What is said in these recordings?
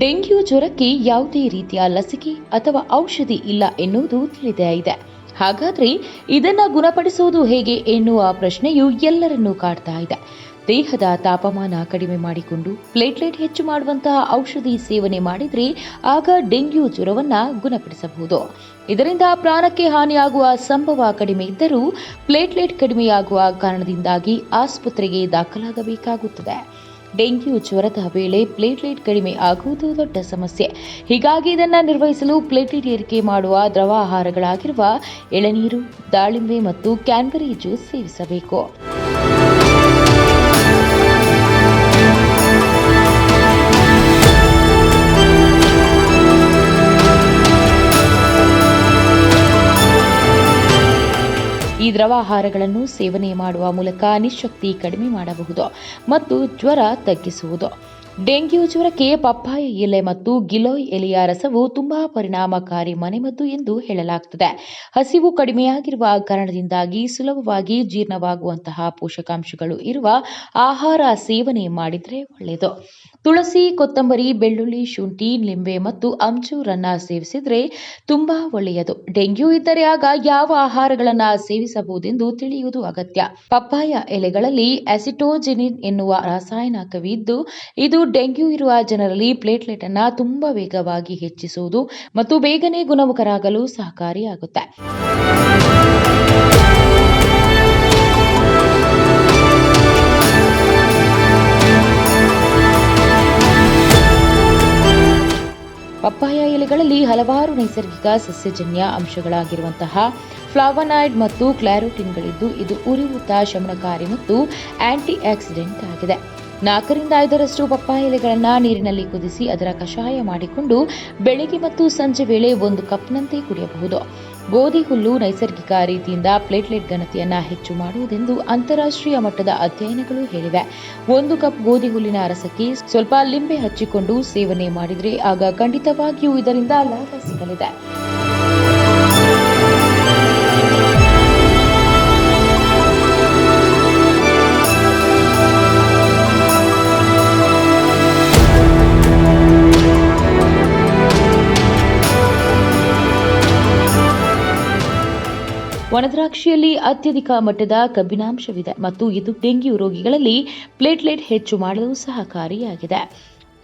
Dengue ಜ್ವರಕ್ಕೆ ಯಾವುದೇ ರೀತಿಯ ಲಸಿಕೆ ಅಥವಾ ಔಷಧಿ ಇಲ್ಲ ಎನ್ನುವುದು ತಿಳಿದೇ ಇದೆ. ಹಾಗಾದರೆ ಇದನ್ನು ಗುಣಪಡಿಸುವುದು ಹೇಗೆ ಎನ್ನುವ ಪ್ರಶ್ನೆಯು ಎಲ್ಲರನ್ನೂ ಕಾಡ್ತಾ ಇದೆ. ದೇಹದ ತಾಪಮಾನ ಕಡಿಮೆ ಮಾಡಿಕೊಂಡು ಪ್ಲೇಟ್ಲೆಟ್ ಹೆಚ್ಚು ಮಾಡುವಂತಹ ಔಷಧಿ ಸೇವನೆ ಮಾಡಿದರೆ ಆಗ ಡೆಂಗ್ಯೂ ಜ್ವರವನ್ನು ಗುಣಪಡಿಸಬಹುದು. ಇದರಿಂದ ಪ್ರಾಣಕ್ಕೆ ಹಾನಿಯಾಗುವ ಸಂಭವ ಕಡಿಮೆ ಇದ್ದರೂ ಪ್ಲೇಟ್ಲೆಟ್ ಕಡಿಮೆಯಾಗುವ ಕಾರಣದಿಂದಾಗಿ ಆಸ್ಪತ್ರೆಗೆ ದಾಖಲಾಗಬೇಕಾಗುತ್ತದೆ. ಡೆಂಗ್ಯೂ ಜ್ವರದ ವೇಳೆ ಪ್ಲೇಟ್ಲೆಟ್ ಕಡಿಮೆ ಆಗುವುದು ದೊಡ್ಡ ಸಮಸ್ಯೆ. ಹೀಗಾಗಿ ಇದನ್ನು ನಿರ್ವಹಿಸಲು ಪ್ಲೇಟ್ಲೆಟ್ ಏರಿಕೆ ಮಾಡುವ ದ್ರವ ಆಹಾರಗಳಾಗಿರುವ ಎಳನೀರು, ದಾಳಿಂಬೆ ಮತ್ತು ಕ್ಯಾನ್ಬೆರಿ ಜ್ಯೂಸ್ ಸೇವಿಸಬೇಕು. ಈ ದ್ರವ ಆಹಾರಗಳನ್ನು ಸೇವನೆ ಮಾಡುವ ಮೂಲಕ ನಿಶಕ್ತಿ ಕಡಿಮೆ ಮಾಡಬಹುದು ಮತ್ತು ಜ್ವರ ತಗ್ಗಿಸುವುದು. ಡೆಂಗ್ಯೂ ಜ್ವರಕ್ಕೆ ಪಪ್ಪಾಯ ಎಲೆ ಮತ್ತು ಗಿಲೋಯ್ ಎಲೆಯ ರಸವು ತುಂಬಾ ಪರಿಣಾಮಕಾರಿ ಮನೆಮದ್ದು ಎಂದು ಹೇಳಲಾಗುತ್ತದೆ. ಹಸಿವು ಕಡಿಮೆಯಾಗಿರುವ ಕಾರಣದಿಂದಾಗಿ ಸುಲಭವಾಗಿ ಜೀರ್ಣವಾಗುವಂತಹ ಪೋಷಕಾಂಶಗಳು ಇರುವ ಆಹಾರ ಸೇವನೆ ಮಾಡಿದರೆ ಒಳ್ಳೆಯದು. ತುಳಸಿ, ಕೊತ್ತಂಬರಿ, ಬೆಳ್ಳುಳ್ಳಿ, ಶುಂಠಿ, ಲಿಂಬೆ ಮತ್ತು ಅಂಜೂರನ್ನ ಸೇವಿಸಿದರೆ ತುಂಬಾ ಒಳ್ಳೆಯದು. ಡೆಂಗ್ಯೂ ಇದ್ದರೆ ಆಗ ಯಾವ ಆಹಾರಗಳನ್ನು ಸೇವಿಸಬಹುದೆಂದು ತಿಳಿಯುವುದು ಅಗತ್ಯ. ಪಪ್ಪಾಯ ಎಲೆಗಳಲ್ಲಿ ಅಸಿಟೋಜಿನಿನ್ ಎನ್ನುವ ರಾಸಾಯನಿಕವಿದ್ದು ಇದು ಡೆಂಗ್ಯೂ ಇರುವ ಜನರಲ್ಲಿ ಪ್ಲೇಟ್ಲೆಟ್ ಅನ್ನು ತುಂಬಾ ವೇಗವಾಗಿ ಹೆಚ್ಚಿಸುವುದು ಮತ್ತು ಬೇಗನೆ ಗುಣಮುಖರಾಗಲು ಸಹಕಾರಿಯಾಗುತ್ತೆ. ಪಪ್ಪಾಯ ಎಲೆಗಳಲ್ಲಿ ಹಲವಾರು ನೈಸರ್ಗಿಕ ಸಸ್ಯಜನ್ಯ ಅಂಶಗಳಾಗಿರುವಂತಹ ಫ್ಲಾವನಾಯ್ಡ್ ಮತ್ತು ಕ್ಲಾರೋಟಿನ್ಗಳಿದ್ದು ಇದು ಉರಿಯೂತ ಶಮನಕಾರಿ ಮತ್ತು ಆಂಟಿ ಆಕ್ಸಿಡೆಂಟ್ ಆಗಿದೆ. 4ರಿಂದ 5ರಷ್ಟು ಪಪ್ಪಾಯ ಎಲೆಗಳನ್ನು ನೀರಿನಲ್ಲಿ ಕುದಿಸಿ ಅದರ ಕಷಾಯ ಮಾಡಿಕೊಂಡು ಬೆಳಿಗ್ಗೆ ಮತ್ತು ಸಂಜೆ ವೇಳೆ 1 ಕಪ್ನಂತೆ ಕುಡಿಯಬಹುದು. ಗೋಧಿ ಹುಲ್ಲು ನೈಸರ್ಗಿಕ ರೀತಿಯಿಂದ ಪ್ಲೇಟ್ಲೆಟ್ ಘನತೆಯನ್ನು ಹೆಚ್ಚು ಮಾಡುವುದೆಂದು ಅಂತಾರಾಷ್ಟ್ರೀಯ ಮಟ್ಟದ ಅಧ್ಯಯನಗಳು ಹೇಳಿವೆ. 1 ಕಪ್ ಗೋಧಿ ಹುಲ್ಲಿನ ರಸಕ್ಕೆ ಸ್ವಲ್ಪ ಲಿಂಬೆ ಹಚ್ಚಿಕೊಂಡು ಸೇವನೆ ಮಾಡಿದರೆ ಆಗ ಖಂಡಿತವಾಗಿಯೂ ಇದರಿಂದ ಲಾಭ ಸಿಗಲಿದೆ. ಒಣದ್ರಾಕ್ಷಿಯಲ್ಲಿ ಅತ್ಯಧಿಕ ಮಟ್ಟದ ಕಬ್ಬಿನಾಂಶವಿದೆ ಮತ್ತು ಇದು ಡೆಂಗ್ಯೂ ರೋಗಿಗಳಲ್ಲಿ ಪ್ಲೇಟ್ಲೆಟ್ ಹೆಚ್ಚು ಮಾಡಲು ಸಹಕಾರಿಯಾಗಿದೆ.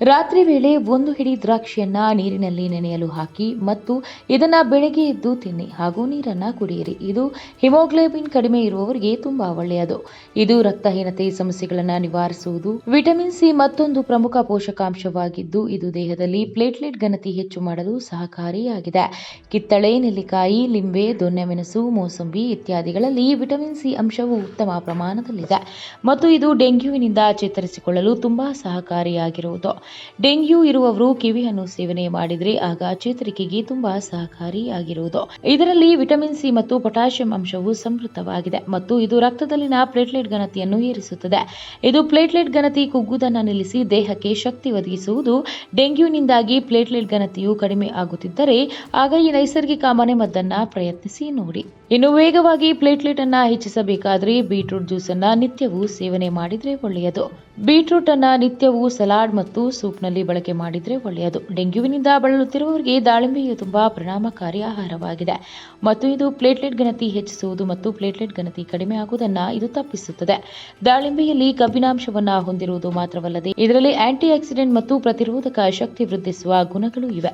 ರಾತ್ರಿ ವೇಳೆ 1 ಹಿಡಿ ದ್ರಾಕ್ಷಿಯನ್ನ ನೀರಿನಲ್ಲಿ ನೆನೆಯಲು ಹಾಕಿ ಮತ್ತು ಇದನ್ನು ಬೆಳಗ್ಗೆ ಎದ್ದು ತಿನ್ನಿ ಹಾಗೂ ನೀರನ್ನು ಕುಡಿಯಿರಿ. ಇದು ಹಿಮೋಗ್ಲೋಬಿನ್ ಕಡಿಮೆ ಇರುವವರಿಗೆ ತುಂಬಾ ಒಳ್ಳೆಯದು. ಇದು ರಕ್ತಹೀನತೆ ಸಮಸ್ಯೆಗಳನ್ನು ನಿವಾರಿಸುವುದು. ವಿಟಮಿನ್ ಸಿ ಮತ್ತೊಂದು ಪ್ರಮುಖ ಪೋಷಕಾಂಶವಾಗಿದ್ದು ಇದು ದೇಹದಲ್ಲಿ ಪ್ಲೇಟ್ಲೆಟ್ ಘನತೆ ಹೆಚ್ಚು ಮಾಡಲು ಸಹಕಾರಿಯಾಗಿದೆ. ಕಿತ್ತಳೆ, ನೆಲ್ಲಿಕಾಯಿ, ಲಿಂಬೆ, ದೊಣ್ಣೆಮೆಣಸು, ಮೋಸಂಬಿ ಇತ್ಯಾದಿಗಳಲ್ಲಿ ವಿಟಮಿನ್ ಸಿ ಅಂಶವು ಉತ್ತಮ ಪ್ರಮಾಣದಲ್ಲಿದೆ ಮತ್ತು ಇದು ಡೆಂಗ್ಯೂವಿನಿಂದ ಚೇತರಿಸಿಕೊಳ್ಳಲು ತುಂಬಾ ಸಹಕಾರಿಯಾಗಿರುವುದು. ಡೆಂಗ್ಯೂ ಇರುವವರು ಕಿವಿಹಣ್ಣು ಸೇವನೆ ಮಾಡಿದರೆ ಆಗ ಚೇತರಿಕೆಗೆ ತುಂಬಾ ಸಹಕಾರಿಯಾಗಿರುವುದು. ಇದರಲ್ಲಿ ವಿಟಮಿನ್ ಸಿ ಮತ್ತು ಪೊಟ್ಯಾಷಿಯಂ ಅಂಶವು ಸಮೃದ್ಧವಾಗಿದೆ ಮತ್ತು ಇದು ರಕ್ತದಲ್ಲಿನ ಪ್ಲೇಟ್ಲೆಟ್ ಘನತೆಯನ್ನು ಏರಿಸುತ್ತದೆ. ಇದು ಪ್ಲೇಟ್ಲೆಟ್ ಘನತೆ ಕುಗ್ಗುವುದನ್ನು ನಿಲ್ಲಿಸಿ ದೇಹಕ್ಕೆ ಶಕ್ತಿ ಒದಗಿಸುವುದು. ಡೆಂಗ್ಯೂನಿಂದಾಗಿ ಪ್ಲೇಟ್ಲೆಟ್ ಘನತೆಯು ಕಡಿಮೆ ಆಗುತ್ತಿದ್ದರೆ ಆಗ ಈ ನೈಸರ್ಗಿಕ ಮನೆಮದ್ದನ್ನು ಪ್ರಯತ್ನಿಸಿ ನೋಡಿ. ಇನ್ನು ವೇಗವಾಗಿ ಪ್ಲೇಟ್ಲೆಟ್ ಅನ್ನು ಹೆಚ್ಚಿಸಬೇಕಾದರೆ ಬೀಟ್ರೂಟ್ ಜ್ಯೂಸ್ ಅನ್ನು ನಿತ್ಯವೂ ಸೇವನೆ ಮಾಡಿದರೆ ಒಳ್ಳೆಯದು. ಬೀಟ್ರೂಟ್ ಅನ್ನು ನಿತ್ಯವೂ ಸಲಾಡ್ ಮತ್ತು ಸೂಪ್ನಲ್ಲಿ ಬಳಕೆ ಮಾಡಿದರೆ ಒಳ್ಳೆಯದು. ಡೆಂಗ್ಯೂವಿನಿಂದ ಬಳಲುತ್ತಿರುವವರಿಗೆ ದಾಳಿಂಬೆಯು ತುಂಬಾ ಪರಿಣಾಮಕಾರಿ ಆಹಾರವಾಗಿದೆ ಮತ್ತು ಇದು ಪ್ಲೇಟ್ಲೆಟ್ ಘನತೆ ಹೆಚ್ಚಿಸುವುದು ಮತ್ತು ಪ್ಲೇಟ್ಲೆಟ್ ಘನತೆ ಕಡಿಮೆ ಆಗುವುದನ್ನು ಇದು ತಪ್ಪಿಸುತ್ತದೆ. ದಾಳಿಂಬೆಯಲ್ಲಿ ಕಬ್ಬಿನಾಂಶವನ್ನು ಹೊಂದಿರುವುದು ಮಾತ್ರವಲ್ಲದೆ ಇದರಲ್ಲಿ ಆಂಟಿ ಆಕ್ಸಿಡೆಂಟ್ ಮತ್ತು ಪ್ರತಿರೋಧಕ ಶಕ್ತಿ ವೃದ್ಧಿಸುವ ಗುಣಗಳು ಇವೆ.